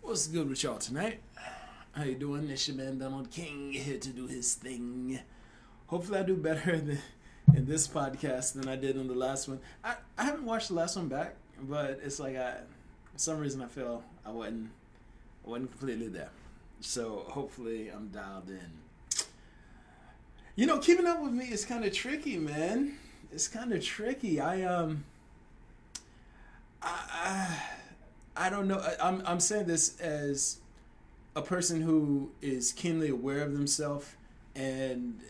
What's good with y'all tonight? How you doing? It's your man Donald King here to do his thing. Hopefully I do better in this podcast than I did in the last one. I haven't watched the last one back, but it's like for some reason I feel I wasn't completely there. So hopefully I'm dialed in. Keeping up with me is kind of tricky, man. It's kind of tricky. I I don't know. I'm saying this as a person who is keenly aware of themselves and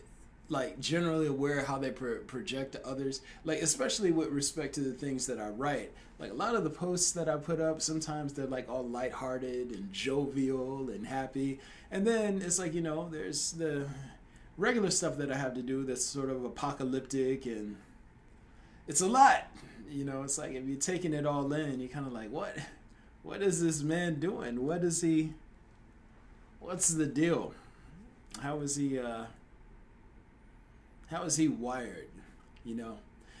like generally aware of how they project to others. Like especially with respect to the things that I write. Like a lot of the posts that I put up, sometimes they're like all lighthearted and jovial and happy, and then it's like there's the regular stuff that I have to do that's sort of apocalyptic and it's a lot. It's like if you're taking it all in, you're kind of like, what is this man doing? What's the deal? How is he wired?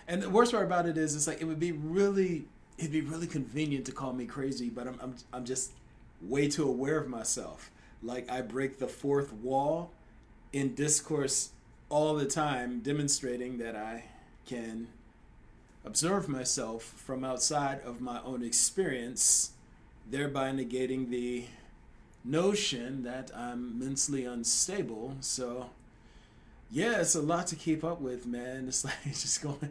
And the worst part about it is, it's like it'd be really convenient to call me crazy, but I'm just way too aware of myself. Like I break the fourth wall in discourse all the time, demonstrating that I can observe myself from outside of my own experience, thereby negating the notion that I'm mentally unstable. So, yeah, it's a lot to keep up with, man. It's like just going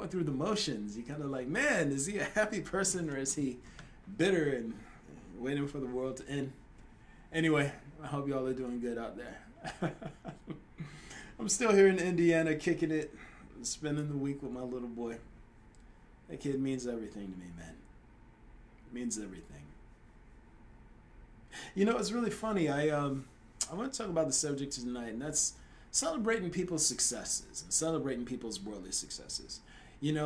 through the motions. You kind of like, man, is he a happy person or is he bitter and waiting for the world to end? Anyway, I hope y'all are doing good out there. I'm still here in Indiana, kicking it, spending the week with my little boy. That kid means everything to me, man. It means everything. It's really funny. I want to talk about the subject tonight, and that's celebrating people's successes and celebrating people's worldly successes. It's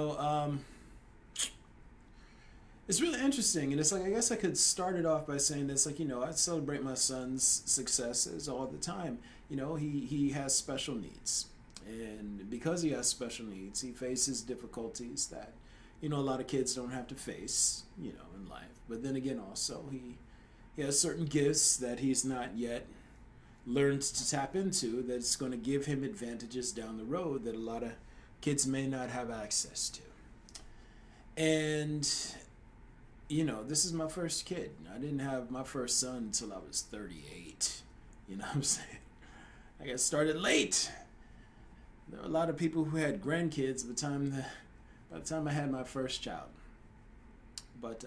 really interesting, and it's like I guess I could start it off by saying this, like I celebrate my son's successes all the time. He has special needs, and because he has special needs, he faces difficulties that a lot of kids don't have to face, in life. But then again, also, he has certain gifts that he's not yet learned to tap into that's going to give him advantages down the road that a lot of kids may not have access to. And, this is my first kid. I didn't have my first son until I was 38. You know what I'm saying? I got started late. There were a lot of people who had grandkids by the time I had my first child. But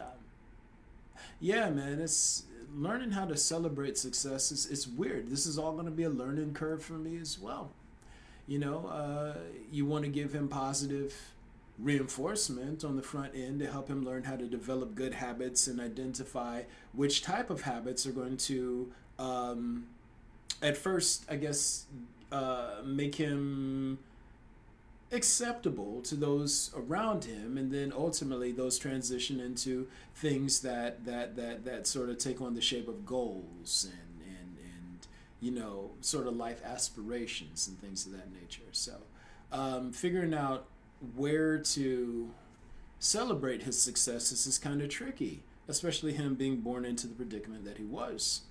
yeah, man, it's learning how to celebrate success. It's weird. This is all going to be a learning curve for me as well. You want to give him positive reinforcement on the front end to help him learn how to develop good habits and identify which type of habits are going to, at first, I guess, make him acceptable to those around him, and then ultimately those transition into things that sort of take on the shape of goals and sort of life aspirations and things of that nature. So figuring out where to celebrate his successes is kind of tricky, especially him being born into the predicament that he was.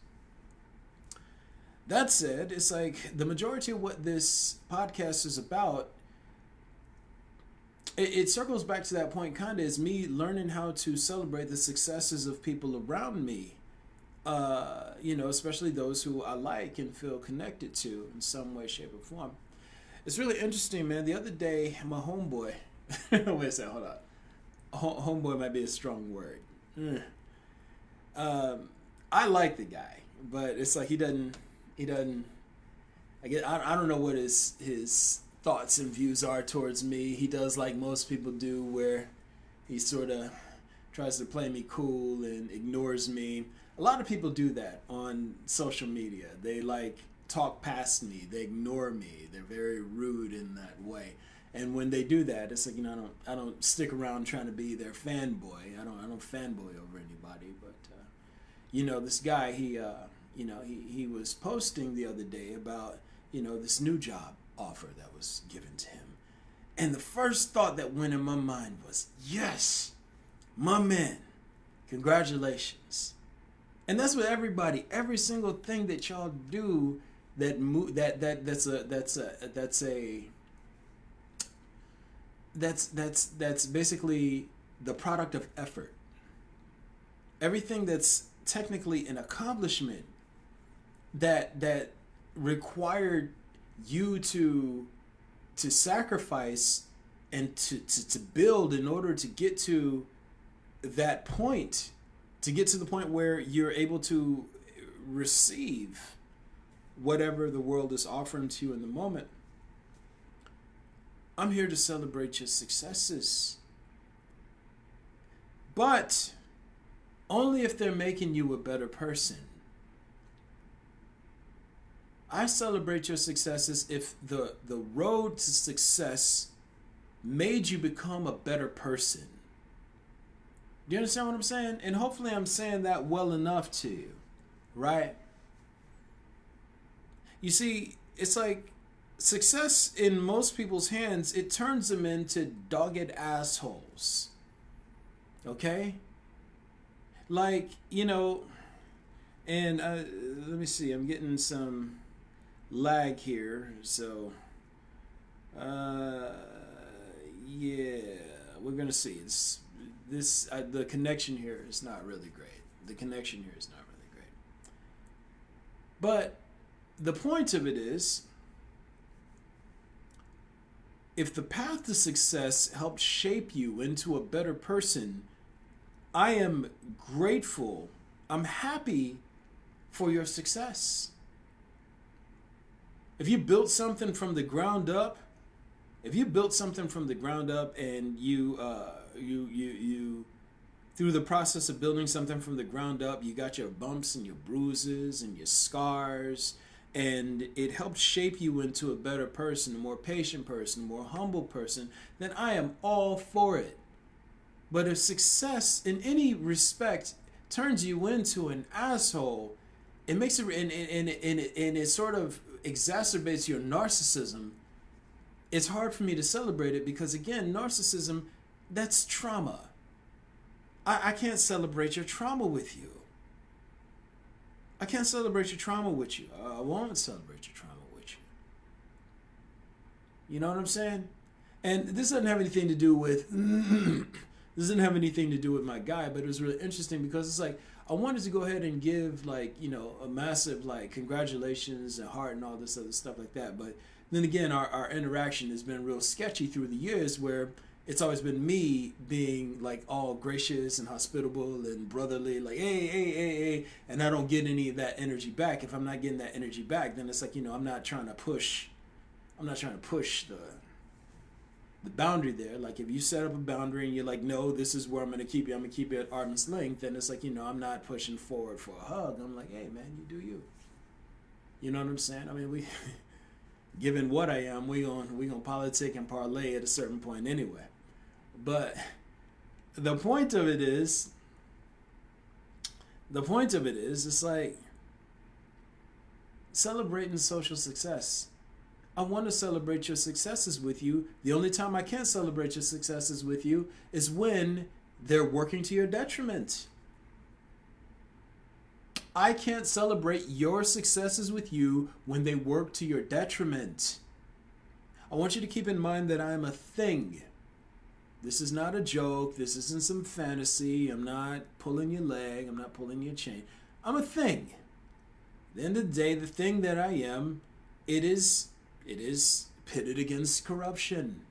That said, it's like the majority of what this podcast is about, it circles back to that point, kind of, is me learning how to celebrate the successes of people around me, especially those who I like and feel connected to in some way, shape, or form. It's really interesting, man. The other day, my homeboy, wait a second, hold on. Homeboy might be a strong word. I like the guy, but it's like he doesn't, I don't know what his thoughts and views are towards me. He does like most people do, where he sort of tries to play me cool and ignores me. A lot of people do that on social media. They like talk past me, they ignore me, they're very rude in that way. And when they do that, it's like I don't stick around trying to be their fanboy. I don't fanboy over anybody. But this guy, he was posting the other day about this new job offer that was given to him, and the first thought that went in my mind was, yes, my man, congratulations. And that's what every single thing that y'all do that's basically the product of effort. Everything that's technically an accomplishment that required you to sacrifice and to build in order to get to that point, to get to the point where you're able to receive whatever the world is offering to you in the moment. I'm here to celebrate your successes, but only if they're making you a better person. I celebrate your successes if the road to success made you become a better person. Do you understand what I'm saying? And hopefully I'm saying that well enough to you, right? You see, it's like success in most people's hands, it turns them into dogged assholes. Okay? Like, and let me see, I'm getting some lag here, so yeah, we're gonna see. The connection here is not really great. But the point of it is, if the path to success helped shape you into a better person, I am grateful. I'm happy for your success. If you built something from the ground up, and you through the process of building something from the ground up, you got your bumps and your bruises and your scars, and it helped shape you into a better person, a more patient person, a more humble person, then I am all for it. But if success in any respect turns you into an asshole, it makes it and it sort of exacerbates your narcissism. It's hard for me to celebrate it because, again, narcissism, that's trauma. I can't celebrate your trauma with you. I won't celebrate your trauma with you. You know what I'm saying? And this doesn't have anything to do with my guy, but it was really interesting because it's like I wanted to go ahead and give a massive congratulations and heart and all this other stuff like that. But then again, our interaction has been real sketchy through the years where it's always been me being all gracious and hospitable and brotherly, hey, and I don't get any of that energy back. If I'm not getting that energy back, then it's I'm not trying to push the boundary there. If you set up a boundary and you're no, this is where I'm going to keep you at arm's length, then it's I'm not pushing forward for a hug. I'm hey man, you do you. You know what I'm saying? I mean, we given what I am, we gonna politic and parlay at a certain point anyway. But the point of it is it's celebrating social success. I want to celebrate your successes with you. The only time I can't celebrate your successes with you is when they're working to your detriment. I can't celebrate your successes with you when they work to your detriment. I want you to keep in mind that I am a thing. This is not a joke. This isn't some fantasy. I'm not pulling your leg. I'm not pulling your chain. I'm a thing. At the end of the day, the thing that I am, it is pitted against corruption.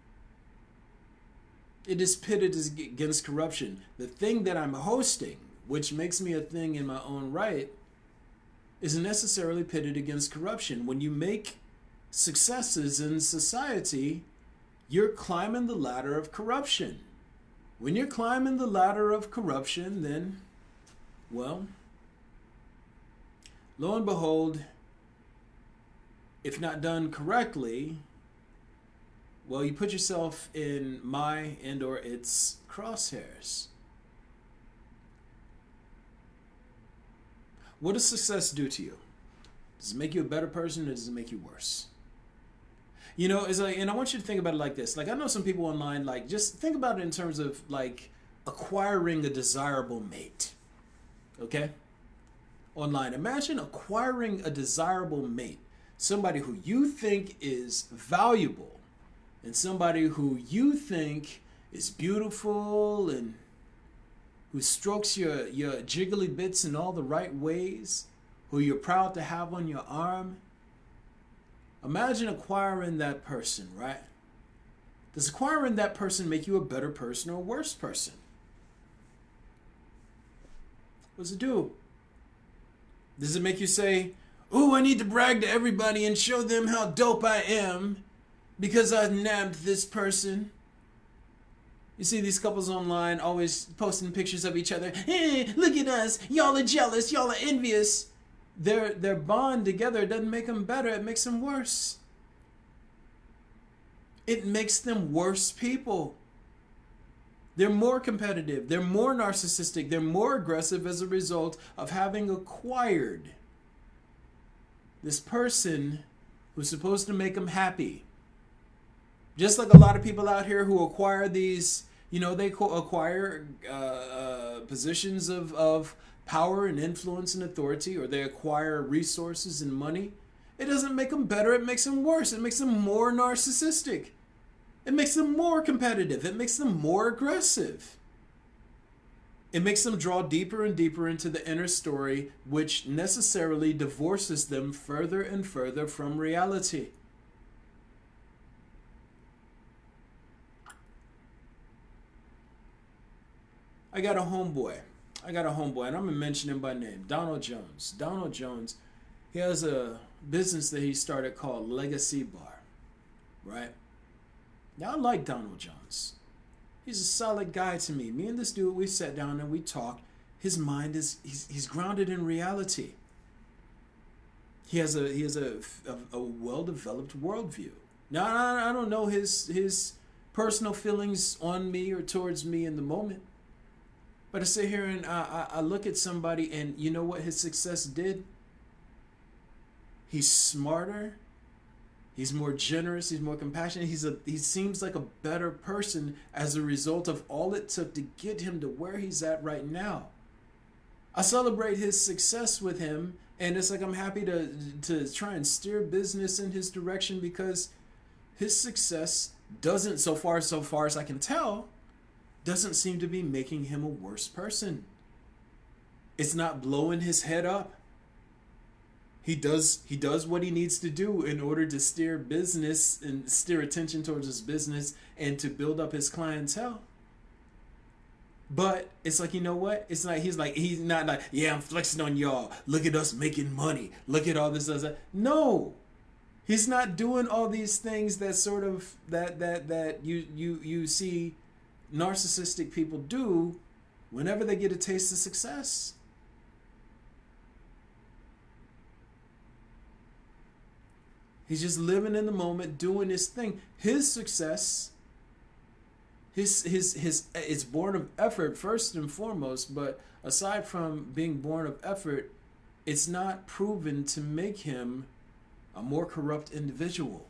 It is pitted against corruption. The thing that I'm hosting, which makes me a thing in my own right, isn't necessarily pitted against corruption. When you make successes in society, you're climbing the ladder of corruption. When you're climbing the ladder of corruption, then, well, lo and behold, if not done correctly, well, you put yourself in my and or its crosshairs. What does success do to you? Does it make you a better person or does it make you worse? It's and I want you to think about it like this. I know some people online, just think about it in terms of, acquiring a desirable mate. Okay? online. Imagine acquiring a desirable mate, somebody who you think is valuable, and somebody who you think is beautiful and who strokes your jiggly bits in all the right ways, who you're proud to have on your arm. Imagine acquiring that person, right? Does acquiring that person make you a better person or a worse person? What does it do? Does it make you say, "Ooh, I need to brag to everybody and show them how dope I am because I nabbed this person"? You see these couples online always posting pictures of each other. Hey, look at us. Y'all are jealous. Y'all are envious. Their bond together doesn't make them better. It makes them worse. It makes them worse people. They're more competitive. They're more narcissistic. They're more aggressive as a result of having acquired this person who's supposed to make them happy. Just like a lot of people out here who acquire these, they acquire positions of power and influence and authority, or they acquire resources and money. It doesn't make them better. It makes them worse. It makes them more narcissistic. It makes them more competitive. It makes them more aggressive. It makes them draw deeper and deeper into the inner story, which necessarily divorces them further and further from reality. I got a homeboy, and I'm going to mention him by name, Donald Jones. Donald Jones, he has a business that he started called Legacy Bar, right? Now, I like Donald Jones. He's a solid guy to me. Me and this dude, we sat down and we talked. His mind he's grounded in reality. He has a well-developed worldview. Now, I don't know his personal feelings on me or towards me in the moment. But I sit here and I look at somebody, and you know what his success did? He's smarter. He's more generous. He's more compassionate. He seems like a better person as a result of all it took to get him to where he's at right now. I celebrate his success with him, and it's like I'm happy to try and steer business in his direction, because his success doesn't, so far as I can tell, doesn't seem to be making him a worse person. It's not blowing his head up. He does what he needs to do in order to steer business and steer attention towards his business and to build up his clientele. But it's like, you know what? It's like he's not like, yeah, I'm flexing on y'all. Look at us making money. Look at all this other. No. He's not doing all these things that sort of that you see narcissistic people do whenever they get a taste of success. He's just living in the moment, doing his thing. His success, it's born of effort first and foremost, but aside from being born of effort, it's not proven to make him a more corrupt individual.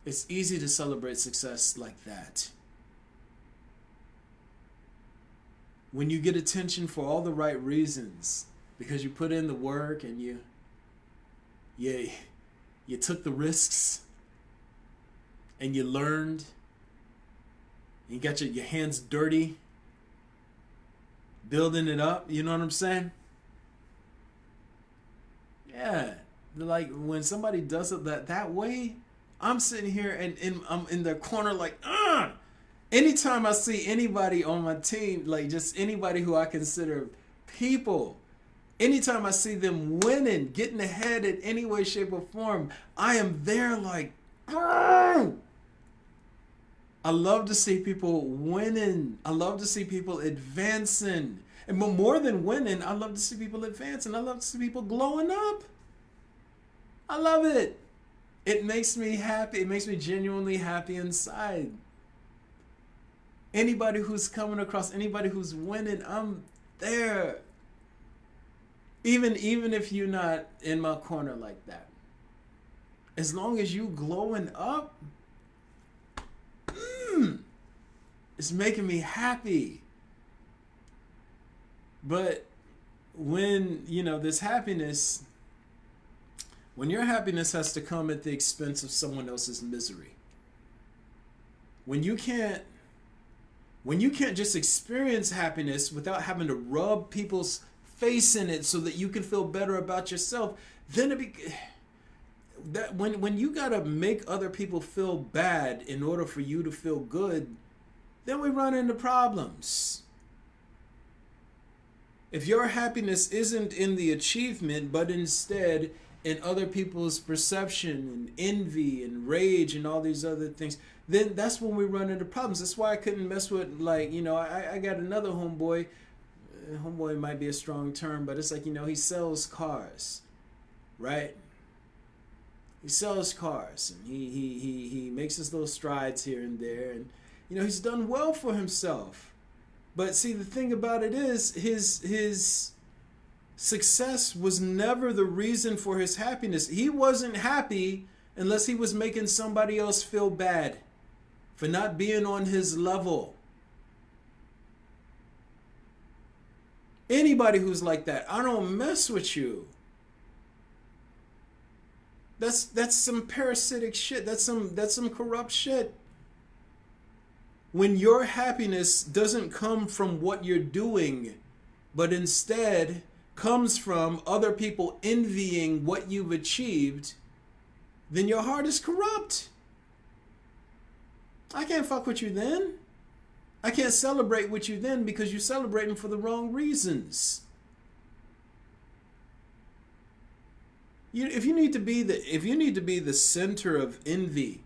It's easy to celebrate success like that. When you get attention for all the right reasons, because you put in the work and you took the risks and you learned, and you got your hands dirty building it up, you know what I'm saying? Yeah, like when somebody does it that way, I'm sitting here and I'm in the corner like, ugh! Anytime I see anybody on my team, like just anybody who I consider people, anytime I see them winning, getting ahead in any way, shape, or form, I am there like, ugh! I love to see people winning. I love to see people advancing. And more than winning, I love to see people advancing. I love to see people glowing up. I love it. It makes me happy. It makes me genuinely happy inside. Anybody who's coming across, anybody who's winning, I'm there. Even if you're not in my corner like that. As long as you glowing up, it's making me happy. But when, this happiness, when your happiness has to come at the expense of someone else's misery, when you can't just experience happiness without having to rub people's face in it so that you can feel better about yourself, then when you gotta make other people feel bad in order for you to feel good, then we run into problems. If your happiness isn't in the achievement, but instead in other people's perception and envy and rage and all these other things, then that's when we run into problems. That's why I couldn't mess with, I got another homeboy. Homeboy might be a strong term, but it's like, he sells cars, right? He sells cars, and he makes his little strides here and there, and he's done well for himself. But see, the thing about it is, his success was never the reason for his happiness. He wasn't happy unless he was making somebody else feel bad for not being on his level. Anybody who's like that, I don't mess with you. That's some parasitic shit. That's some corrupt shit. When your happiness doesn't come from what you're doing, but instead comes from other people envying what you've achieved, then your heart is corrupt. I can't fuck with you then. I can't celebrate with you then, because you're celebrating for the wrong reasons. If you need to be the center of envy,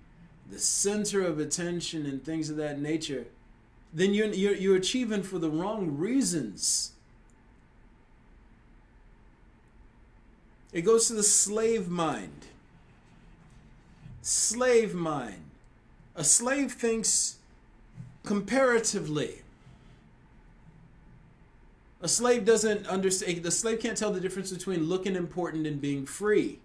the center of attention and things of that nature, then you're achieving for the wrong reasons. It goes to the slave mind. Slave mind. A slave thinks comparatively. A slave doesn't understand. The slave can't tell the difference between looking important and being free.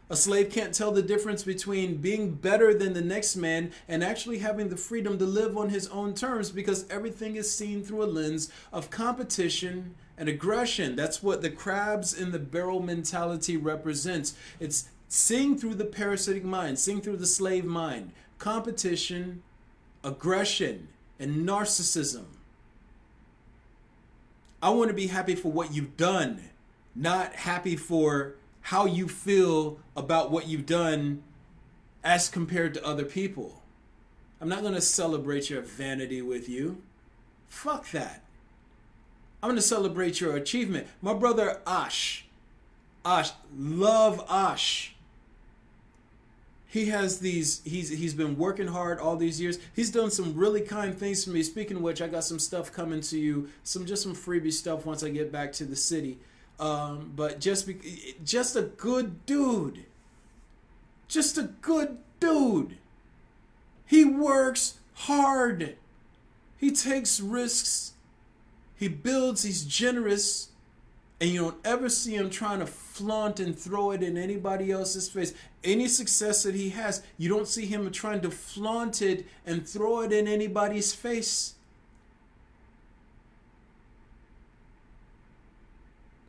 A slave can't tell the difference between being better than the next man and actually having the freedom to live on his own terms, because everything is seen through a lens of competition and aggression. That's what the crabs in the barrel mentality represents. It's seeing through the parasitic mind, seeing through the slave mind. Competition, aggression, and narcissism. I want to be happy for what you've done, not happy for how you feel about what you've done as compared to other people. I'm not going to celebrate your vanity with you. Fuck that. I'm going to celebrate your achievement. My brother Ash, love Ash. He has he's been working hard all these years. He's done some really kind things for me. Speaking of which, I got some stuff coming to you, some freebie stuff once I get back to the city. But just a good dude. Just a good dude. He works hard. He takes risks. He builds, he's generous. And you don't ever see him trying to flaunt and throw it in anybody else's face. Any success that he has, you don't see him trying to flaunt it and throw it in anybody's face.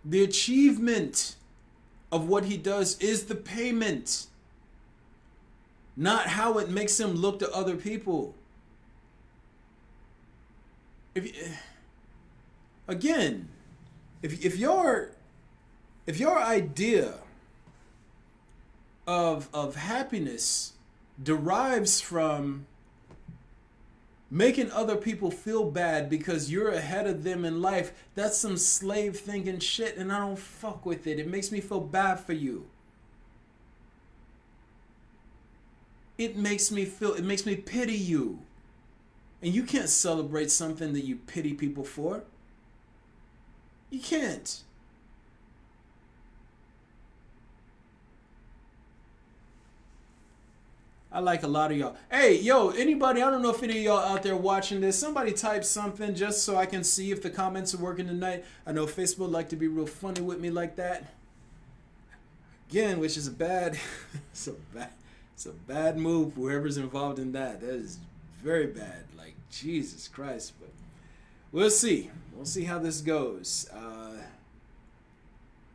The achievement of what he does is the payment, not how it makes him look to other people. If your idea of happiness derives from making other people feel bad because you're ahead of them in life, that's some slave thinking shit, and I don't fuck with it. It makes me feel bad for you. It makes me pity you. And you can't celebrate something that you pity people for. You can't. I like a lot of y'all. Hey, yo, anybody, I don't know if any of y'all out there watching this, somebody type something just so I can see if the comments are working tonight. I know Facebook like to be real funny with me like that. Again, which is it's a bad move, whoever's involved in that. That is very bad. Like, Jesus Christ. But We'll see. We'll see how this goes.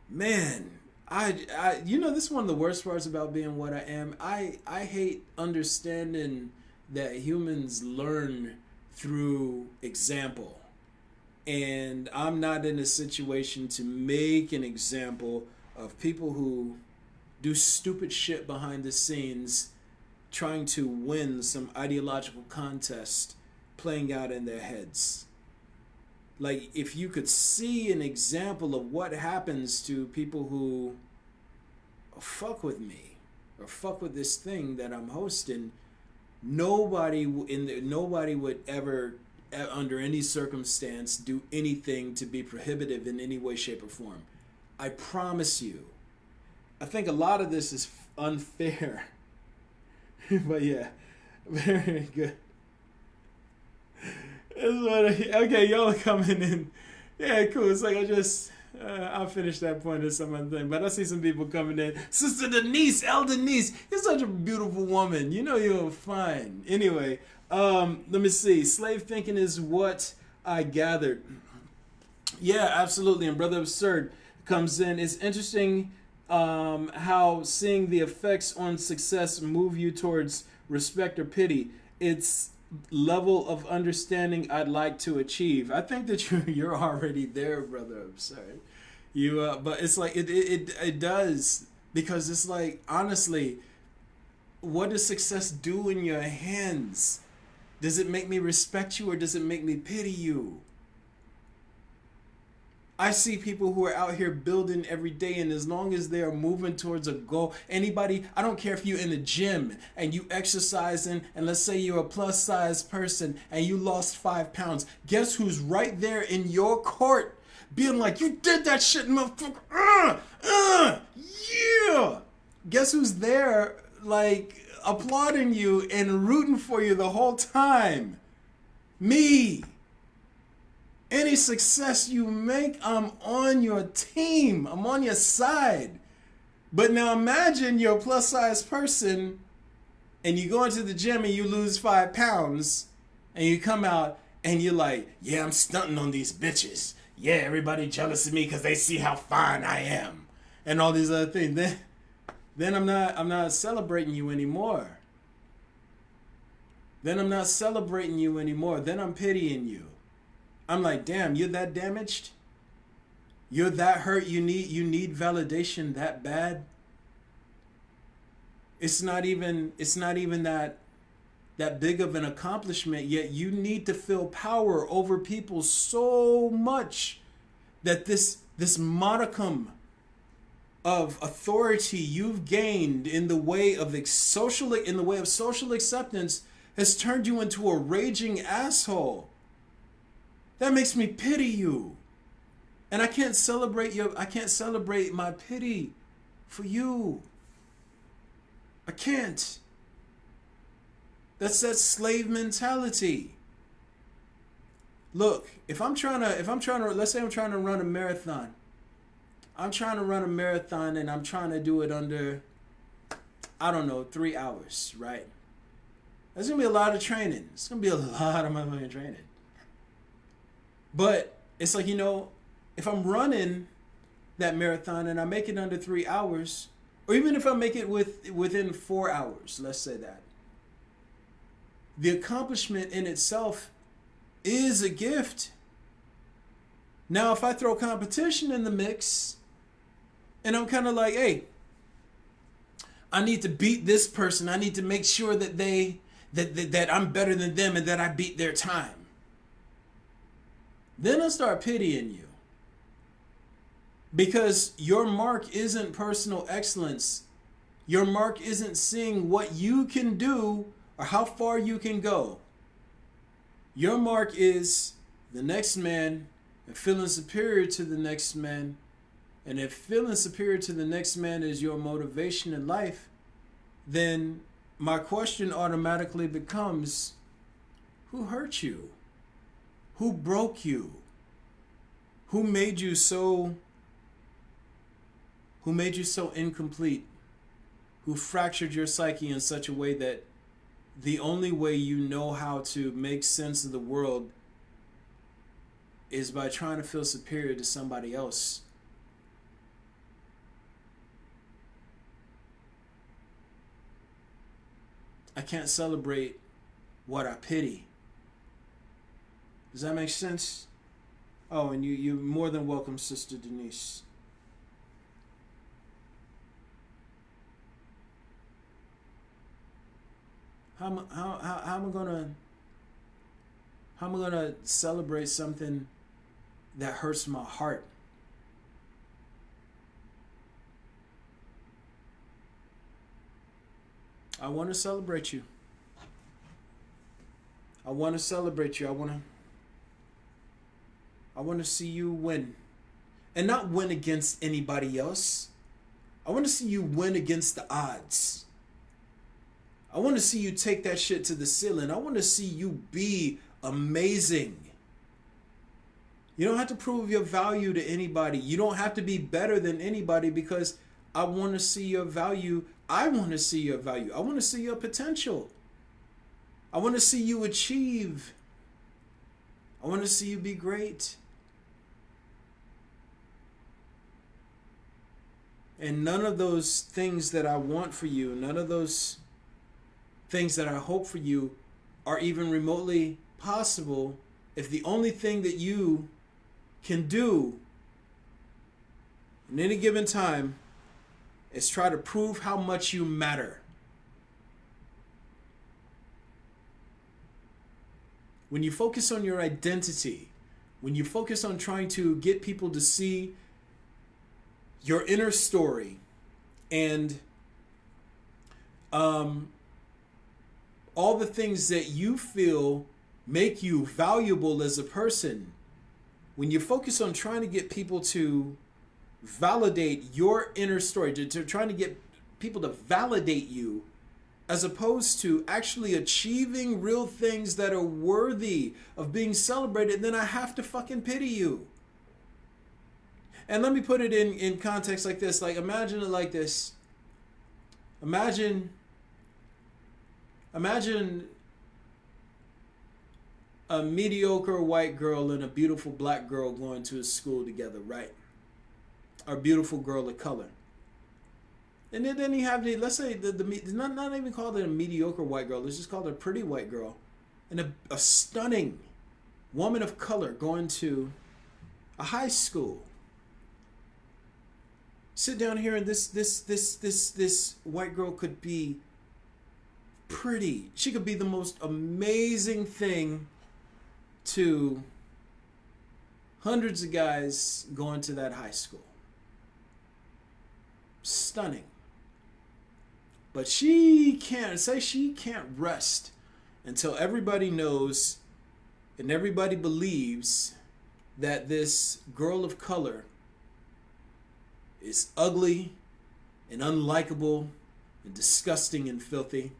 Man, this is one of the worst parts about being what I am. I hate understanding that humans learn through example. And I'm not in a situation to make an example of people who do stupid shit behind the scenes trying to win some ideological contest playing out in their heads. Like, if you could see an example of what happens to people who fuck with me or fuck with this thing that I'm hosting, nobody would ever under any circumstance do anything to be prohibitive in any way, shape, or form. I promise you. I think a lot of this is unfair. But yeah, very good. Okay, y'all are coming in. Yeah, cool. It's like I'll finish that point or some other thing. But I see some people coming in. Sister Denise, El Denise, you're such a beautiful woman. You know you're fine. Anyway, let me see. Slave thinking is what I gathered. Yeah, absolutely. And Brother Absurd comes in. It's interesting how seeing the effects on success move you towards respect or pity. It's level of understanding I'd like to achieve. I think that you're already there, Brother Absurd. But it's like it does, because it's like, honestly, what does success do in your hands? Does it make me respect you or does it make me pity you? I see people who are out here building every day, and as long as they are moving towards a goal, anybody, I don't care if you're in the gym and you exercising, and let's say you're a plus size person and you lost 5 pounds, guess who's right there in your court being like, you did that shit, motherfucker, yeah. Guess who's there, like, applauding you and rooting for you the whole time? Me. Any success you make, I'm on your team. I'm on your side. But now imagine you're a plus size person and you go into the gym and you lose 5 pounds and you come out and you're like, yeah, I'm stunting on these bitches. Yeah, everybody jealous of me because they see how fine I am. And all these other things. Then I'm not celebrating you anymore. Then I'm not celebrating you anymore. Then I'm pitying you. I'm like, damn, you're that damaged? You're that hurt? You need validation that bad? It's not even that big of an accomplishment, yet you need to feel power over people so much that this modicum of authority you've gained in the way of social acceptance has turned you into a raging asshole. That makes me pity you. And I can't celebrate my pity for you. I can't. That's that slave mentality. Look, if I'm trying to, let's say I'm trying to run a marathon. I'm trying to run a marathon and I'm trying to do it under, I don't know, 3 hours, right? That's going to be a lot of training. It's going to be a lot of motherfucking training. But it's like, if I'm running that marathon and I make it under 3 hours, or even if I make it within 4 hours, let's say that, the accomplishment in itself is a gift. Now, if I throw competition in the mix, and I'm kind of like, hey, I need to beat this person. I need to make sure that that I'm better than them and that I beat their time. Then I'll start pitying you. Because your mark isn't personal excellence. Your mark isn't seeing what you can do or how far you can go. Your mark is the next man and feeling superior to the next man. And if feeling superior to the next man is your motivation in life, then my question automatically becomes, who hurt you? Who broke you? Who made you so incomplete? Who fractured your psyche in such a way that the only way you know how to make sense of the world is by trying to feel superior to somebody else. I can't celebrate what I pity. Does that make sense? Oh, and you're more than welcome, Sister Denise. How am I gonna celebrate something that hurts my heart? I want to celebrate you. I want to celebrate you. I want to see you win. And not win against anybody else. I want to see you win against the odds. I want to see you take that shit to the ceiling. I want to see you be amazing. You don't have to prove your value to anybody. You don't have to be better than anybody, because I want to see your value. I want to see your value. I want to see your potential. I want to see you achieve. I want to see you be great. And none of those things that I want for you, none of those things that I hope for you are even remotely possible if the only thing that you can do in any given time is try to prove how much you matter. When you focus on your identity, when you focus on trying to get people to see your inner story and all the things that you feel make you valuable as a person, when you focus on trying to get people to validate your inner story, to trying to get people to validate you, as opposed to actually achieving real things that are worthy of being celebrated, then I have to fucking pity you. And let me put it in context like this. Like, imagine it like this. Imagine a mediocre white girl and a beautiful black girl going to a school together, right? Or a beautiful girl of color. And then you have let's say not even call it a mediocre white girl. Let's just call it a pretty white girl, and a stunning woman of color going to a high school. Sit down here, and this white girl could be pretty. She could be the most amazing thing to hundreds of guys going to that high school. Stunning. But she can't rest until everybody knows and everybody believes that this girl of color is ugly and unlikable and disgusting and filthy.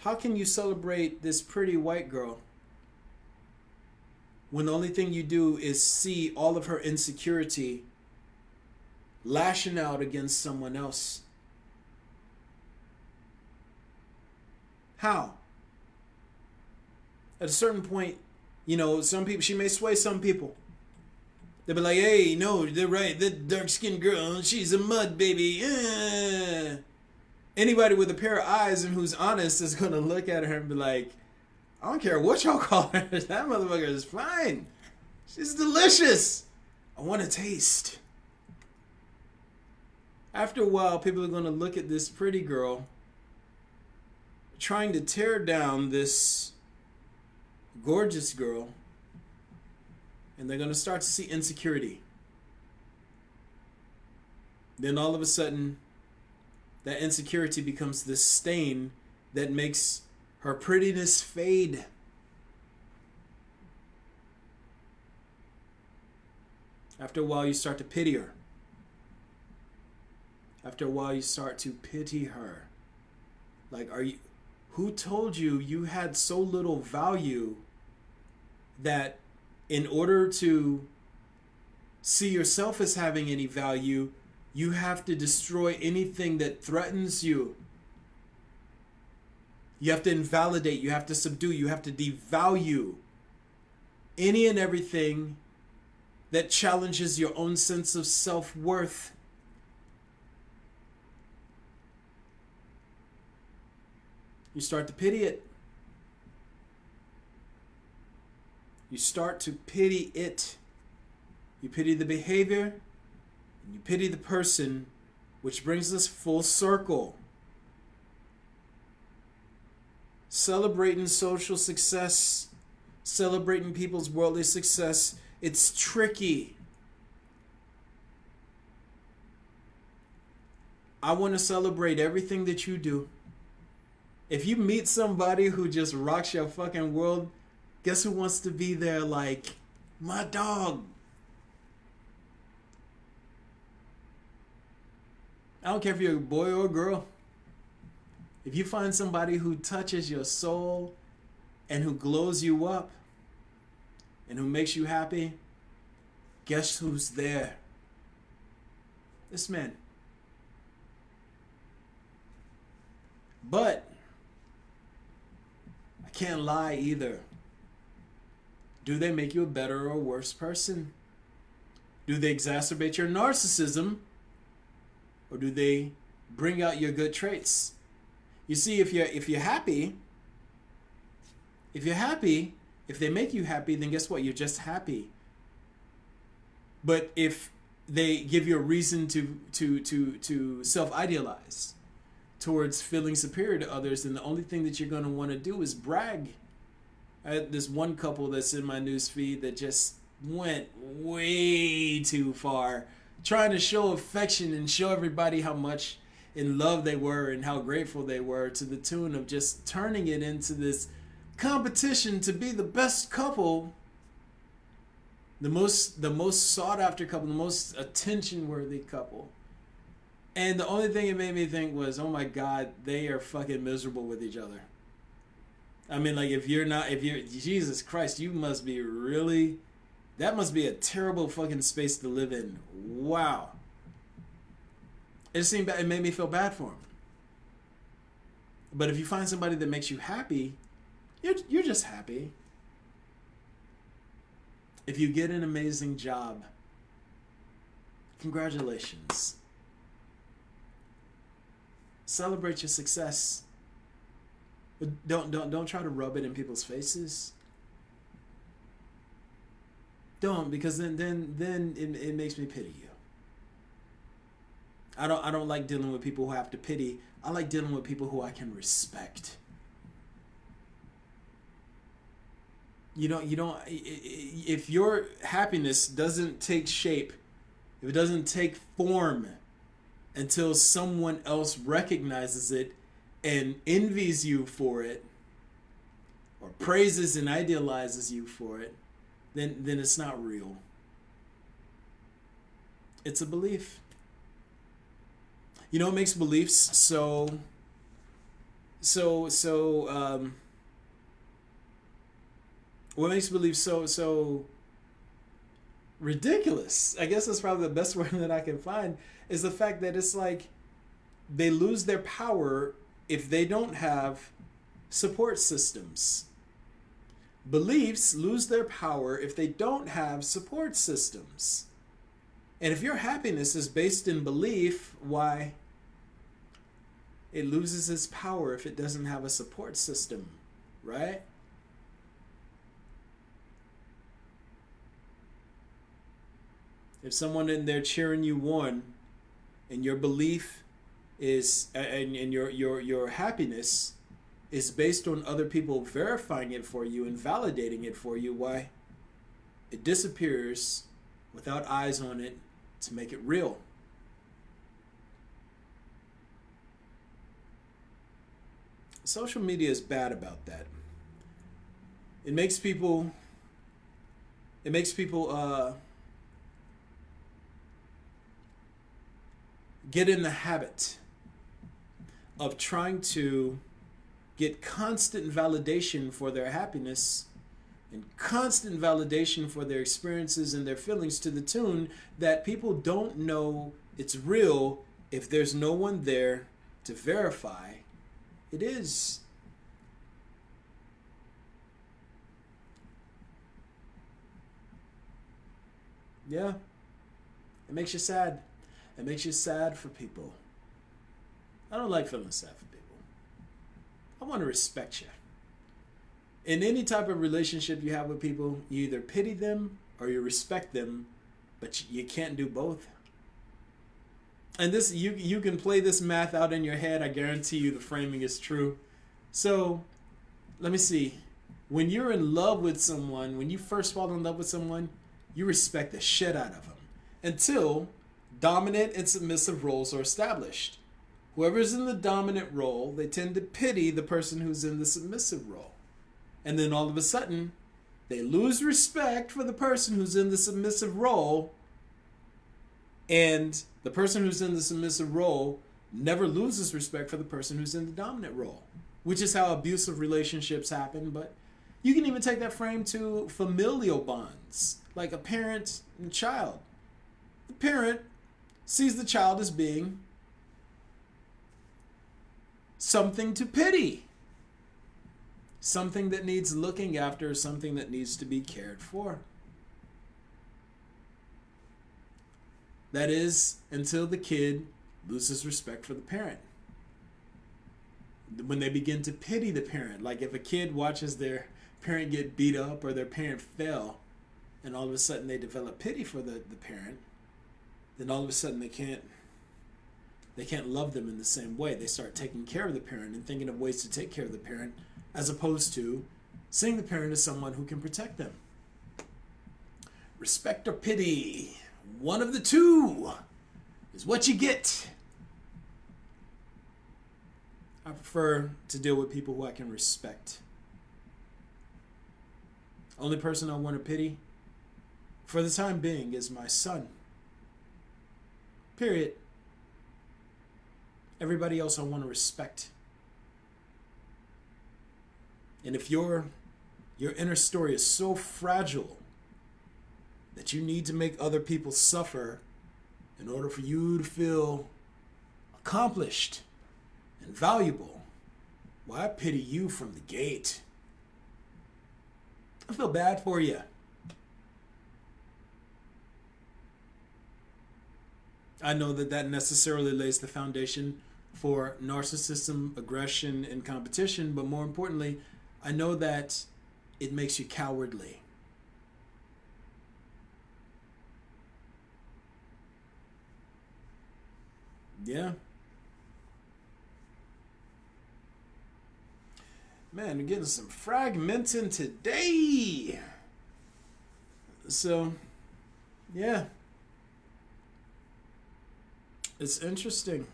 How can you celebrate this pretty white girl when the only thing you do is see all of her insecurity lashing out against someone else? How? At a certain point, some people, she may sway some people. They'll be like, hey, no, they're right. That dark-skinned girl, she's a mud baby. Anybody with a pair of eyes and who's honest is going to look at her and be like, I don't care what y'all call her. That motherfucker is fine. She's delicious. I want to taste. After a while, people are going to look at this pretty girl trying to tear down this gorgeous girl, and they're going to start to see insecurity. Then all of a sudden, that insecurity becomes this stain that makes her prettiness fade. After a while, you start to pity her. After a while, you start to pity her. Like, who told you you had so little value that in order to see yourself as having any value, you have to destroy anything that threatens you? You have to invalidate, you have to subdue, you have to devalue any and everything that challenges your own sense of self-worth. You start to pity it. You start to pity it. You pity the behavior, and you pity the person, which brings us full circle. Celebrating social success, celebrating people's worldly success, it's tricky. I want to celebrate everything that you do. If you meet somebody who just rocks your fucking world, guess who wants to be there like, my dog? I don't care if you're a boy or a girl. If you find somebody who touches your soul and who glows you up and who makes you happy, guess who's there? This man. But I can't lie either. Do they make you a better or worse person? Do they exacerbate your narcissism? Or do they bring out your good traits? You see, if you're happy, if they make you happy, then guess what? You're just happy. But if they give you a reason to self-idealize towards feeling superior to others, then the only thing that you're going to want to do is brag. I had this one couple that's in my news feed that just went way too far, trying to show affection and show everybody how much in love they were and how grateful they were, to the tune of just turning it into this competition to be the best couple, the most sought after couple, the most attention worthy couple. And the only thing it made me think was, oh my God, they are fucking miserable with each other. I mean, like, if you're Jesus Christ, you must be really, that must be a terrible fucking space to live in. Wow. It made me feel bad for him. But if you find somebody that makes you happy, you're just happy. If you get an amazing job, congratulations. Celebrate your success. But don't try to rub it in people's faces. Don't, because then it makes me pity you. I don't like dealing with people who have to pity. I like dealing with people who I can respect. You don't if your happiness doesn't take shape, if it doesn't take form until someone else recognizes it and envies you for it, or praises and idealizes you for it, then it's not real. It's a belief. You know what makes beliefs so what makes beliefs so ridiculous, I guess that's probably the best word that I can find, is the fact that it's like they lose their power if they don't have support systems. Beliefs lose their power if they don't have support systems. And if your happiness is based in belief, why, it loses its power if it doesn't have a support system, right? If someone in there cheering you on, and your belief is, and your happiness is based on other people verifying it for you and validating it for you, why, it disappears without eyes on it to make it real. Social media is bad about that. It makes people get in the habit of trying to get constant validation for their happiness and constant validation for their experiences and their feelings, to the tune that people don't know it's real if there's no one there to verify it is. Yeah, it makes you sad. It makes you sad for people. I don't like feeling sad for people. I want to respect you. In any type of relationship you have with people, you either pity them or you respect them, but you can't do both. And this, you can play this math out in your head. I guarantee you the framing is true. So, let me see. When you're in love with someone, when you first fall in love with someone, you respect the shit out of them until dominant and submissive roles are established. Whoever's in the dominant role, they tend to pity the person who's in the submissive role. And then all of a sudden, they lose respect for the person who's in the submissive role, and the person who's in the submissive role never loses respect for the person who's in the dominant role, which is how abusive relationships happen. But you can even take that frame to familial bonds, like a parent and child. The parent sees the child as being something to pity, something that needs looking after, something that needs to be cared for. That is, until the kid loses respect for the parent. When they begin to pity the parent, like if a kid watches their parent get beat up or their parent fail, and all of a sudden they develop pity for the parent, then all of a sudden they can't love them in the same way. They start taking care of the parent and thinking of ways to take care of the parent, as opposed to seeing the parent as someone who can protect them. Respect or pity, one of the two is what you get. I prefer to deal with people who I can respect. Only person I want to pity, for the time being, is my son. Period. Everybody else I want to respect. And if your inner story is so fragile that you need to make other people suffer in order for you to feel accomplished and valuable, well, I pity you from the gate. I feel bad for you. I know that necessarily lays the foundation for narcissism, aggression, and competition, but more importantly, I know that it makes you cowardly. Yeah. Man, we're getting some fragmenting today. So, yeah. It's interesting.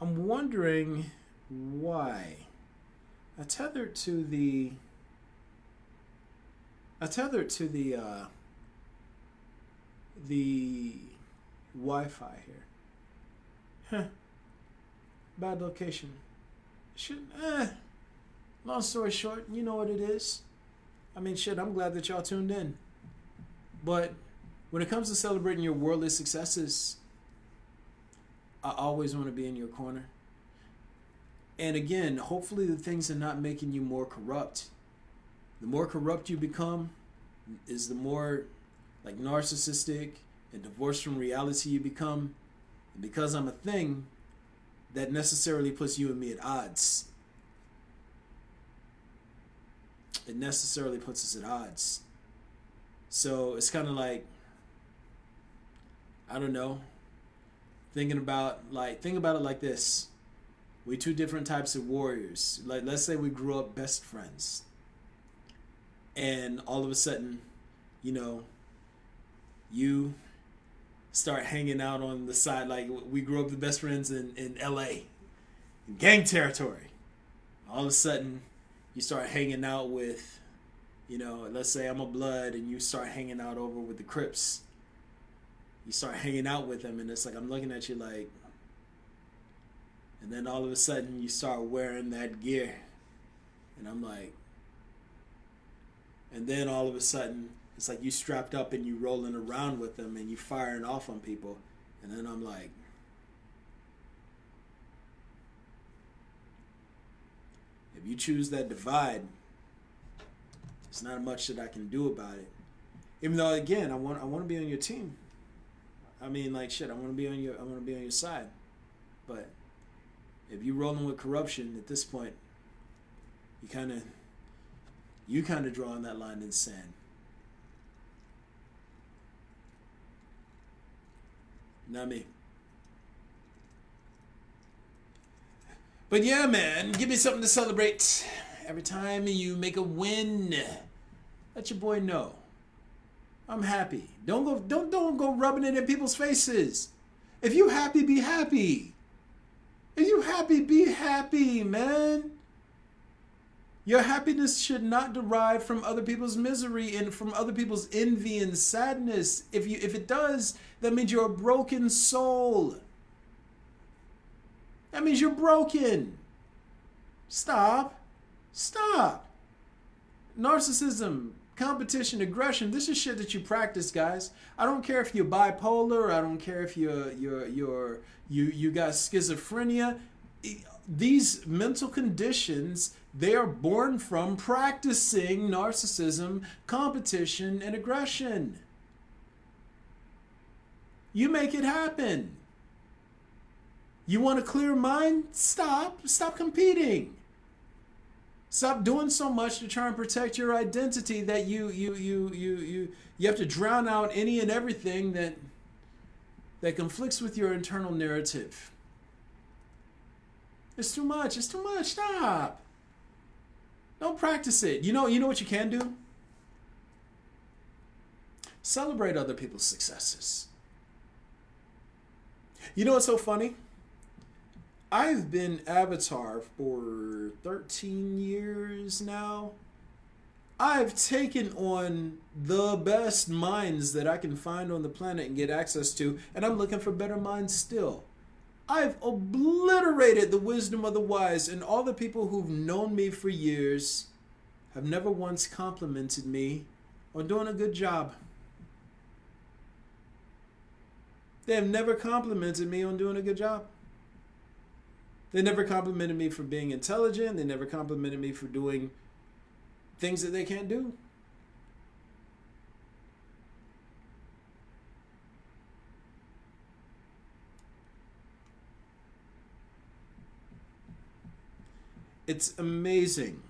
I'm wondering why. I tethered to the Wi-Fi here. Huh. Bad location. Long story short, you know what it is. I mean, shit, I'm glad that y'all tuned in. But when it comes to celebrating your worldly successes, I always want to be in your corner. And again, hopefully the things are not making you more corrupt. The more corrupt you become is the more like narcissistic and divorced from reality you become. And because I'm a thing, that necessarily puts you and me at odds. It necessarily puts us at odds. So it's kind of like, I don't know, think about it like this. We two different types of warriors. Like, let's say we grew up best friends. And all of a sudden, you start hanging out on the side. Like, we grew up the best friends in LA, in gang territory. All of a sudden, you start hanging out with, let's say I'm a Blood and you start hanging out over with the Crips. You start hanging out with them and it's like, I'm looking at you like, and then all of a sudden you start wearing that gear. And I'm like, and then all of a sudden it's like you strapped up and you rolling around with them and you firing off on people. And then I'm like, if you choose that divide, there's not much that I can do about it. Even though, again, I want to be on your team. I mean, like shit, I want to be on your side. But if you rolling with corruption at this point, you kind of drawing that line in the sand. Not me. But yeah, man, give me something to celebrate. Every time you make a win, let your boy know. I'm happy. Don't go rubbing it in people's faces. If you happy, be happy. If you happy, be happy, man. Your happiness should not derive from other people's misery and from other people's envy and sadness. If it does, that means you're a broken soul. That means you're broken. Stop. Stop. Narcissism, competition, aggression, this is shit that you practice, guys. I don't care if you're bipolar, I don't care if you got schizophrenia. These mental conditions, they are born from practicing narcissism, competition, and aggression. You make it happen. You want a clear mind? Stop competing. Stop doing so much to try and protect your identity that you have to drown out any and everything that conflicts with your internal narrative. It's too much. It's too much. Stop. Don't practice it. You know what you can do? Celebrate other people's successes. You know what's so funny? I've been Avatar for 13 years now. I've taken on the best minds that I can find on the planet and get access to, and I'm looking for better minds still. I've obliterated the wisdom of the wise, and all the people who've known me for years have never once complimented me on doing a good job. They have never complimented me on doing a good job. They never complimented me for being intelligent. They never complimented me for doing things that they can't do. It's amazing.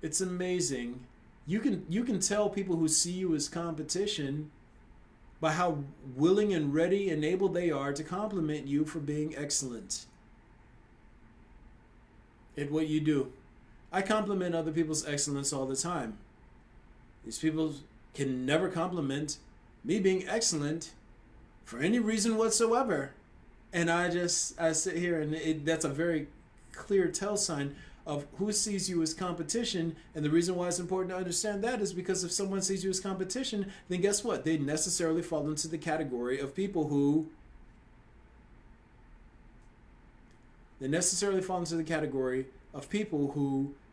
It's amazing. You can tell people who see you as competition by how willing and ready and able they are to compliment you for being excellent at what you do. I compliment other people's excellence all the time. These people can never compliment me being excellent for any reason whatsoever. And I sit here and that's a very clear tell sign of who sees you as competition. And the reason why it's important to understand that is because if someone sees you as competition, then guess what? They necessarily fall into the category of people who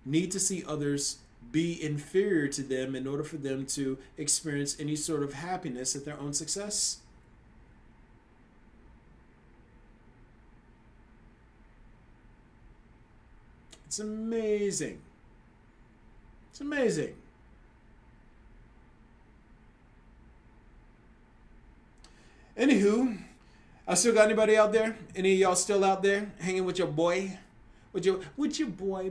need to see others be inferior to them in order for them to experience any sort of happiness at their own success. It's amazing. It's amazing. Anywho, I still got anybody out there? Any of y'all still out there hanging with your boy? With your boy.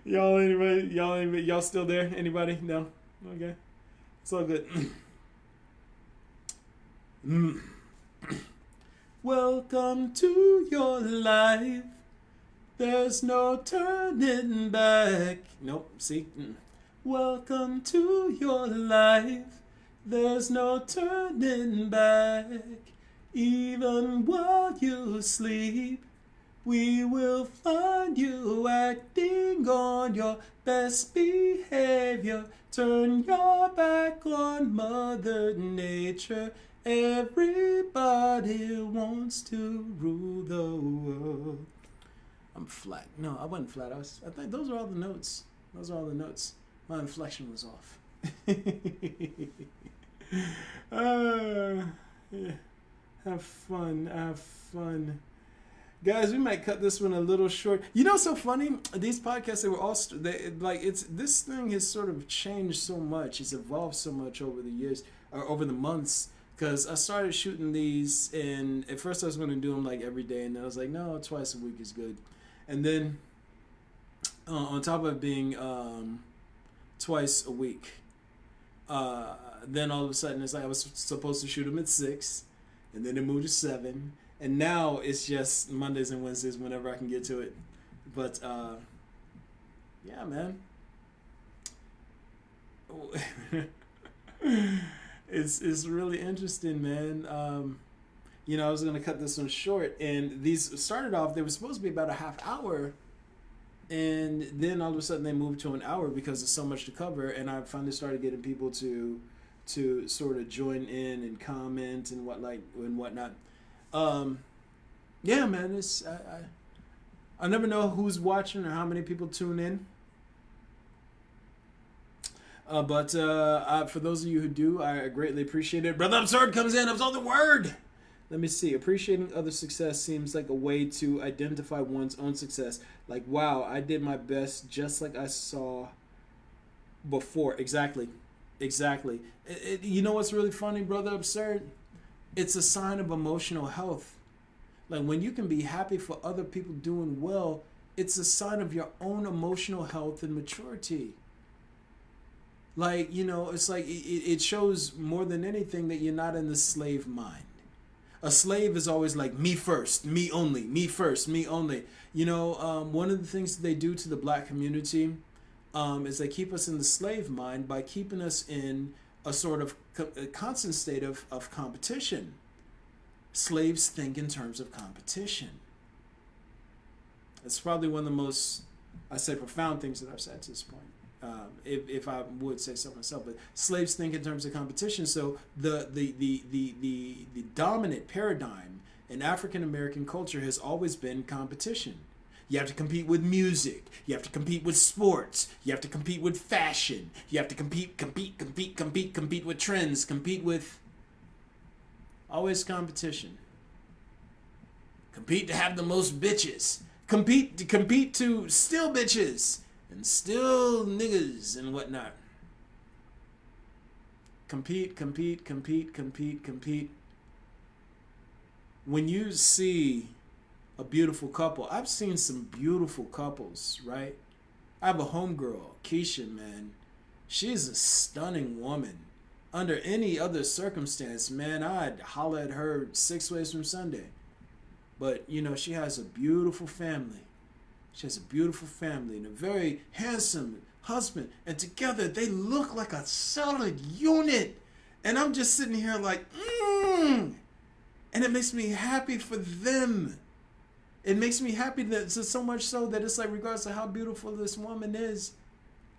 Y'all still there? Anybody? No? Okay. It's all good. Welcome to your life. There's no turning back. Nope, see? Welcome to your life. There's no turning back. Even while you sleep, we will find you acting on your best behavior. Turn your back on Mother Nature. Everybody wants to rule the world. I'm flat. No, I wasn't flat. I think those are all the notes. My inflection was off. Yeah. Have fun. Guys, we might cut this one a little short. You know, so funny. These podcasts, they were all like it's this thing has sort of changed so much. It's evolved so much over the years or over the months. Because I started shooting these, and at first I was going to do them like every day, and then I was like, no, twice a week is good. And then on top of it being twice a week, then all of a sudden it's like I was supposed to shoot them at 6, and then it moved to 7, and now it's just Mondays and Wednesdays whenever I can get to it. But yeah, man. It's really interesting, man. You know, I was gonna cut this one short, and these started off. They were supposed to be about a half hour, and then all of a sudden they moved to an hour because there's so much to cover. And I finally started getting people to sort of join in and comment and whatnot. Yeah, man. I never know who's watching or how many people tune in. But for those of you who do, I greatly appreciate it. Brother Absurd comes in. Absurd the word. Let me see. Appreciating other success seems like a way to identify one's own success. Like, wow, I did my best just like I saw before. Exactly. You know what's really funny, Brother Absurd? It's a sign of emotional health. Like, when you can be happy for other people doing well, it's a sign of your own emotional health and maturity. Like, you know, it's like it shows more than anything that you're not in the slave mind. A slave is always like, me first, me only, me first, me only. You know, one of the things that they do to the black community is they keep us in the slave mind by keeping us in a sort of a constant state of competition. Slaves think in terms of competition. It's probably one of the most, I say, profound things that I've said to this point. If I would say so myself, but slaves think in terms of competition. So the dominant paradigm in African American culture has always been competition. You have to compete with music. You have to compete with sports. You have to compete with fashion. You have to compete with trends. Compete with always competition. Compete to have the most bitches. Compete to steal bitches. And still niggas and whatnot. Compete. When you see a beautiful couple, I've seen some beautiful couples, right? I have a homegirl, Keisha, man. She's a stunning woman. Under any other circumstance, man, I'd holler at her 6 ways from Sunday. But, you know, she has a beautiful family. She has a beautiful family and a very handsome husband. And together they look like a solid unit. And I'm just sitting here like, And it makes me happy for them. It makes me happy that so much so that it's like, regardless of how beautiful this woman is,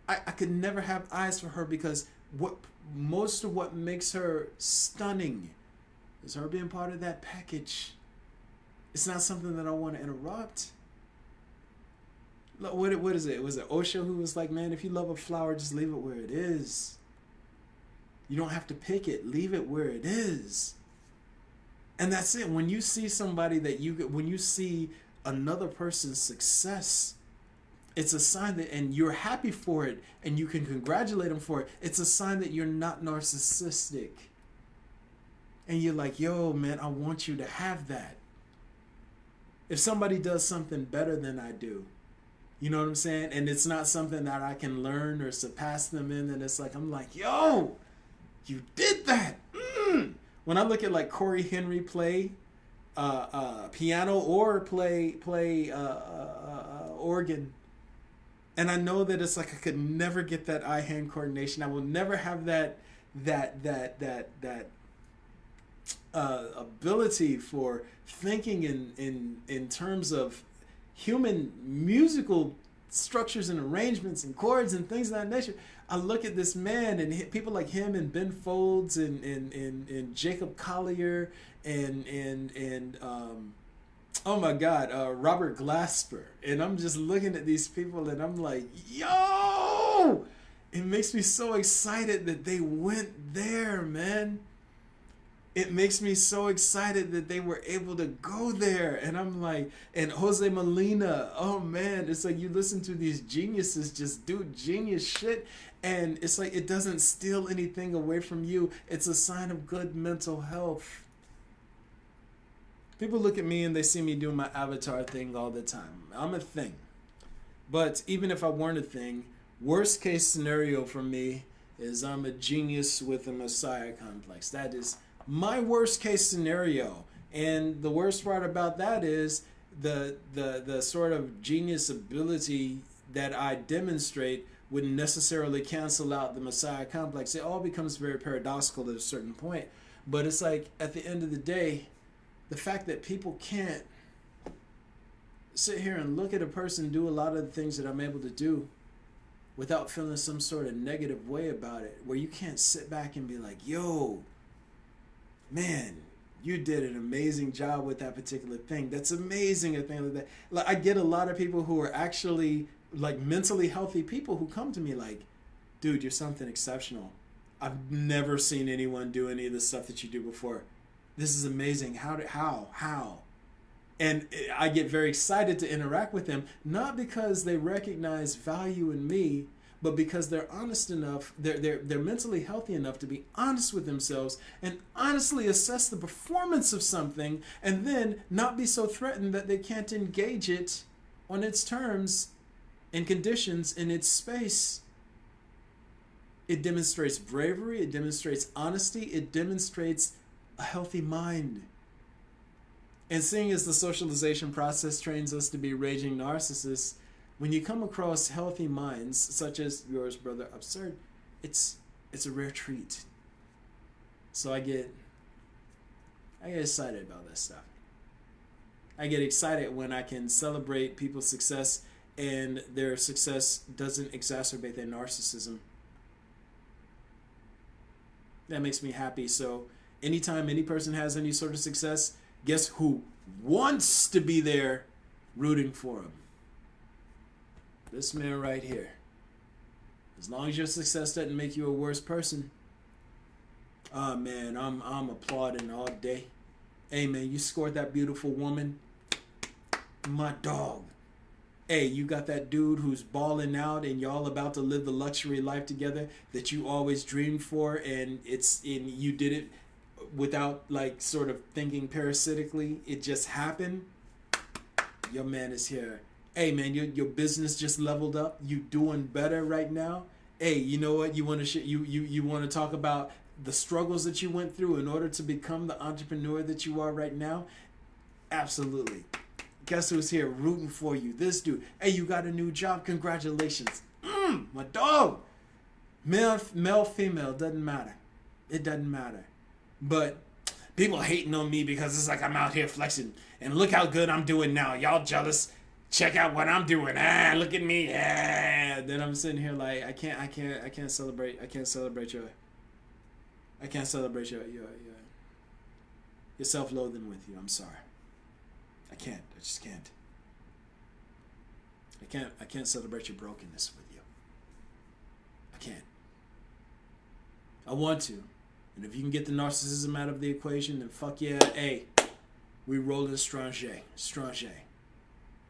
I could never have eyes for her because most of what makes her stunning is her being part of that package. It's not something that I want to interrupt. What is it? Was it Osho who was like, man, if you love a flower, just leave it where it is. You don't have to pick it. Leave it where it is. And that's it. When you see somebody when you see another person's success, it's a sign that, and you're happy for it, and you can congratulate them for it. It's a sign that you're not narcissistic. And you're like, yo, man, I want you to have that. If somebody does something better than I do, you know what I'm saying? And it's not something that I can learn or surpass them in. And it's like, I'm like, yo, you did that. When I look at like Corey Henry play piano or play organ, and I know that it's like I could never get that eye-hand coordination. I will never have that ability for thinking in terms of human musical structures and arrangements and chords and things of that nature. I look at this man and people like him and Ben Folds and Jacob Collier and oh my God, Robert Glasper, and I'm just looking at these people and I'm like, yo, it makes me so excited that they went there, man. it makes me so excited that they were able to go there. And I'm like, and Jose Molina, oh man, it's like you listen to these geniuses just do genius shit. And it's like it doesn't steal anything away from you. It's a sign of good mental health. People look at me and they see me doing my avatar thing all the time. I'm a thing. But even if I weren't a thing, worst case scenario for me is I'm a genius with a messiah complex. That is my worst case scenario. And the worst part about that is the sort of genius ability that I demonstrate wouldn't necessarily cancel out the messiah complex. It all becomes very paradoxical at a certain point. But it's like at the end of the day, the fact that people can't sit here and look at a person do a lot of the things that I'm able to do without feeling some sort of negative way about it, where you can't sit back and be like, yo, man, you did an amazing job with that particular thing. That's amazing, a thing like that. Like, I get a lot of people who are actually like mentally healthy people who come to me like, dude, you're something exceptional. I've never seen anyone do any of the stuff that you do before. This is amazing. How? And I get very excited to interact with them, not because they recognize value in me, but because they're honest enough, they're mentally healthy enough to be honest with themselves and honestly assess the performance of something, and then not be so threatened that they can't engage it on its terms and conditions in its space. It demonstrates bravery, it demonstrates honesty, it demonstrates a healthy mind. And seeing as the socialization process trains us to be raging narcissists, when you come across healthy minds, such as yours, Brother Absurd, it's a rare treat. So I get excited about that stuff. I get excited when I can celebrate people's success and their success doesn't exacerbate their narcissism. That makes me happy. So anytime any person has any sort of success, guess who wants to be there rooting for him? This man right here. As long as your success doesn't make you a worse person, oh man, I'm applauding all day. Hey man, you scored that beautiful woman. My dog. Hey, you got that dude who's balling out and y'all about to live the luxury life together that you always dreamed for, and you did it without like sort of thinking parasitically. It just happened. Your man is here. Hey man, your business just leveled up. You doing better right now. Hey, you know what? You want to you want to talk about the struggles that you went through in order to become the entrepreneur that you are right now? Absolutely. Guess who's here rooting for you? This dude. Hey, you got a new job. Congratulations. My dog. Male, female, doesn't matter. It doesn't matter. But people hating on me because it's like I'm out here flexing. And look how good I'm doing now. Y'all jealous? Check out what I'm doing. Look at me. Then I'm sitting here like I can't celebrate your self-loathing with you. I'm sorry. I just can't. I can't celebrate your brokenness with you. I can't. I want to. And if you can get the narcissism out of the equation, then fuck yeah, hey, we rolling strange.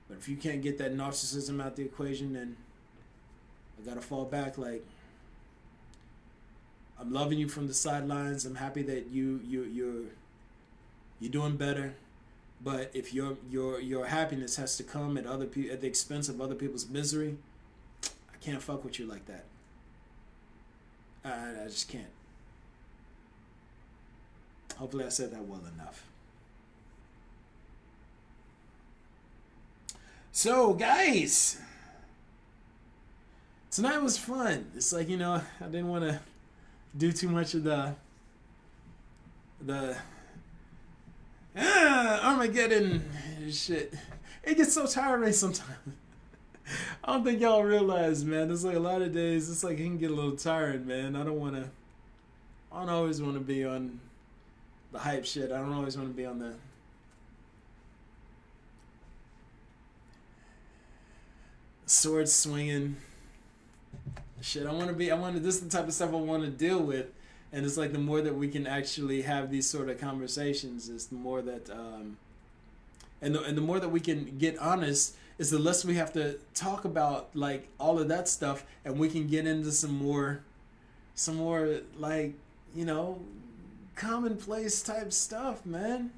But if you can't get that narcissism out the equation, then I gotta fall back. Like, I'm loving you from the sidelines. I'm happy that you're doing better. But if your happiness has to come at the expense of other people's misery, I can't fuck with you like that. I just can't. Hopefully I said that well enough. So, guys, tonight was fun. It's like, I didn't want to do too much of the Armageddon shit. It gets so tiring sometimes. I don't think y'all realize, man. There's like a lot of days. It's like it can get a little tiring, man. I don't always want to be on the hype shit. I don't always want to be on the sword swinging shit. This is the type of stuff I want to deal with. And it's like the more that we can actually have these sort of conversations is the more that and the more that we can get honest is the less we have to talk about like all of that stuff, and we can get into some more like, you know, commonplace type stuff, man.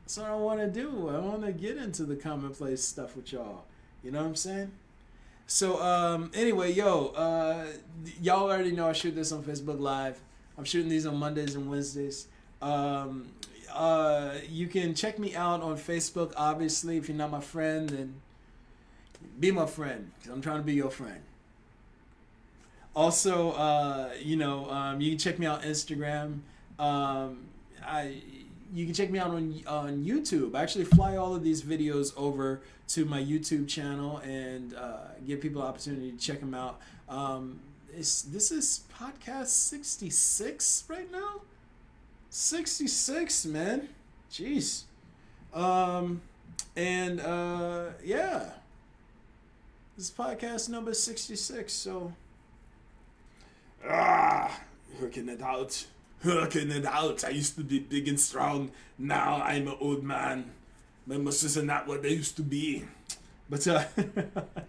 That's what I want to do. I want to get into the commonplace stuff with y'all. You know what I'm saying? So anyway, y'all already know I shoot this on Facebook Live. I'm shooting these on Mondays and Wednesdays. You can check me out on Facebook. Obviously, if you're not my friend, then be my friend, because I'm trying to be your friend. Also, you can check me out on Instagram. You can check me out on YouTube. I actually fly all of these videos over to my YouTube channel and give people an opportunity to check them out. This is podcast 66 right now? 66, man. Jeez. Yeah. This is podcast number 66, so... working it out. I used to be big and strong. Now I'm an old man. My muscles are not what they used to be. But I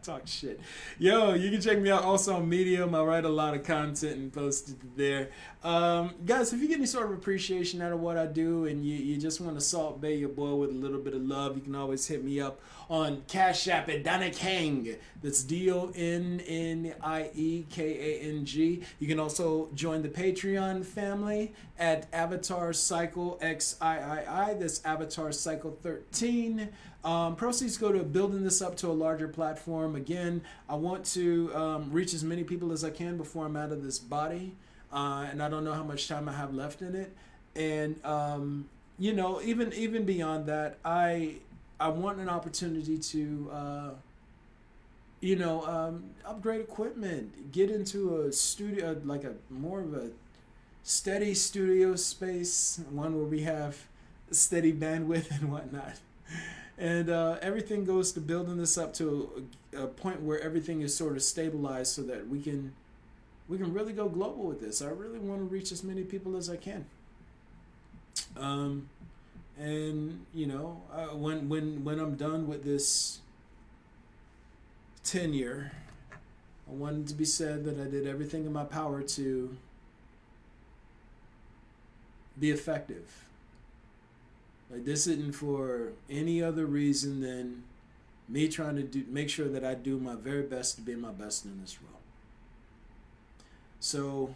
talk shit. Yo, you can check me out also on Medium. I write a lot of content and post it there. Guys, if you get any sort of appreciation out of what I do and you just want to Salt Bae your boy with a little bit of love, you can always hit me up on Cash App at Doniekang. That's DONNIEKANG. You can also join the Patreon family at Avatar Cycle XIII. That's Avatar Cycle 13. Proceeds go to building this up to a larger platform. Again, I want to reach as many people as I can before I'm out of this body. And I don't know how much time I have left in it. And, even beyond that, I want an opportunity to, upgrade equipment, get into a studio, like a more of a steady studio space, one where we have steady bandwidth and whatnot. And everything goes to building this up to a point where everything is sort of stabilized so that we can really go global with this. I really want to reach as many people as I can. When I'm done with this tenure, I want it to be said that I did everything in my power to be effective. Like, this isn't for any other reason than me trying to make sure that I do my very best to be my best in this role. So,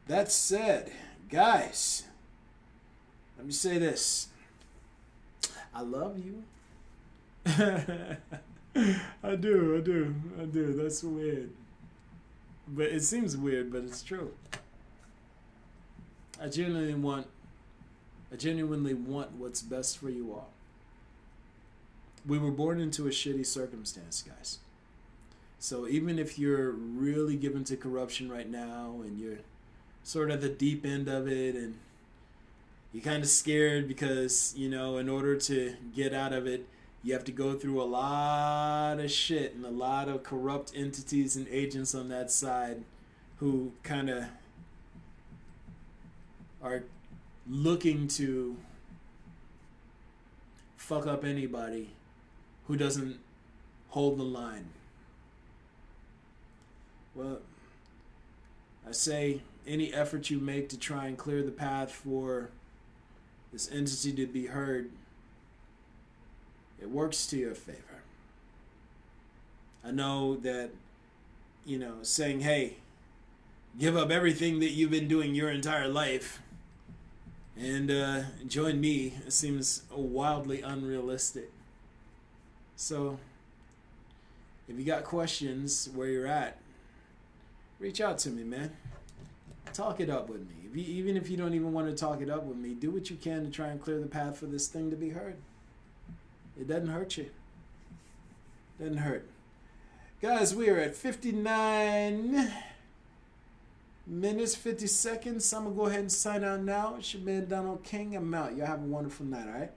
that said, guys, let me say this. I love you. I do. That's weird. But it seems weird, but it's true. I genuinely want what's best for you all. We were born into a shitty circumstance, guys. So even if you're really given to corruption right now and you're sort of at the deep end of it and you're kind of scared because, in order to get out of it, you have to go through a lot of shit and a lot of corrupt entities and agents on that side who kind of are looking to fuck up anybody who doesn't hold the line. Well, I say any effort you make to try and clear the path for this entity to be heard, it works to your favor. I know that, saying, hey, give up everything that you've been doing your entire life and join me seems wildly unrealistic. So, if you got questions where you're at, reach out to me, man. Talk it up with me. Even if you don't even want to talk it up with me, do what you can to try and clear the path for this thing to be heard. It doesn't hurt you. Doesn't hurt. Guys, we are at 59 minutes, 50 seconds. I'm going to go ahead and sign out now. It's your man, Donald King. I'm out. Y'all have a wonderful night, all right?